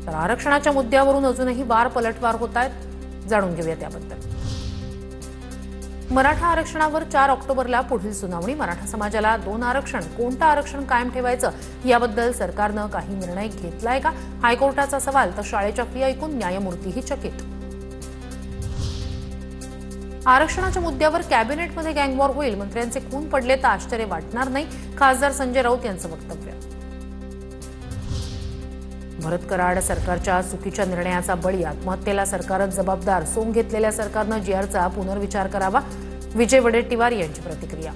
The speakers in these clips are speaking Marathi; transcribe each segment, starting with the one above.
तर आरक्षणाच्या मुद्द्यावरून अजूनही वार पलटवार होत आहेत, जाणून घेऊया त्याबद्दल। मराठा आरक्षणावर 4 ऑक्टोबरला पुढील सुनावणी। मराठा समाजाला 2 आरक्षण, कोणतं आरक्षण कायम ठेवायचं याबद्दल सरकारनं काही निर्णय घेतलाय का? हायकोर्टाचा सवाल। तर शाळेच्या फी ऐकून न्यायमूर्तीही चकित। आरक्षणाच्या मुद्द्यावर कॅबिनेटमध्ये गँगवॉर होईल, मंत्र्यांचे खून पडले तर आश्चर्य वाटणार नाही, खासदार संजय राऊत यांचं वक्तव्य। भरत कराड सरकारच्या चुकीच्या निर्णयाचा बळी, आत्महत्येला सरकारच जबाबदार, सोंग घेतलेल्या सरकारनं जीआरचा पुनर्विचार करावा, विजय वडेट्टीवार यांची प्रतिक्रिया।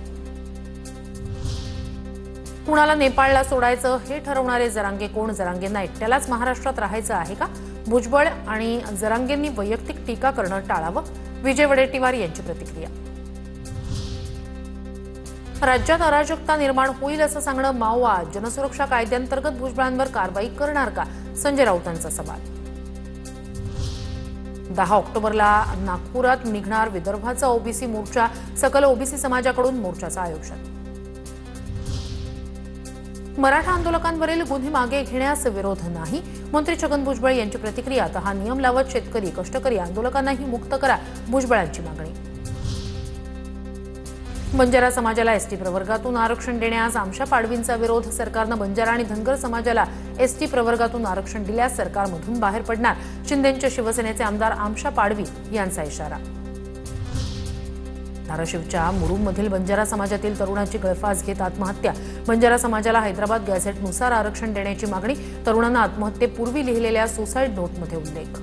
कुणाला नेपाळला सोडायचं हे ठरवणारे जरांगे कोण? जरांगेंना एकट्यालाच महाराष्ट्रात राहायचं आहे का? भुजबळ आणि जरांगेंनी वैयक्तिक टीका करणं टाळावं, विजय वडेट्टीवार यांची प्रतिक्रिया। राज्यात अराजकता निर्माण होईल असं सांगणं माओवाद, जनसुरक्षा कायद्यांतर्गत भुजबळांवर कारवाई करणार का? संजय राऊतांचा सवाल। 10 ऑक्टोबरला नागपुरात निघणार विदर्भाचा ओबीसी मोर्चा, सकल ओबीसी समाजाकडून मोर्चाचं आयोजन। मराठा आंदोलकांवरील गुन्हे मागे घेण्यास विरोध नाही, मंत्री छगन भुजबळ यांची प्रतिक्रिया। तर हा नियम लावत शेतकरी, कष्टकरी आंदोलकांनाही मुक्त करा, भुजबळांची मागणी। बंजारा समाजाला एसटी प्रवर्गातून आरक्षण देण्यास आमशा पाडवींचा विरोध, सरकारनं बंजारा आणि धनगर समाजाला एसटी प्रवर्गातून आरक्षण दिल्यास सरकारमधून बाहेर पडणार, शिंदेंचे शिवसेनेचे आमदार आमशा पाडवी यांचा इशारा। धाराशिवच्या मुरुममधील बंजारा समाजातील तरुणाची गळफास घेत आत्महत्या, बंजारा समाजाला हैदराबाद गॅझेटनुसार आरक्षण देण्याची मागणी, तरुणानं आत्महत्येपूर्वी लिहिलेल्या सुसाईड नोटमध्ये उल्लेख।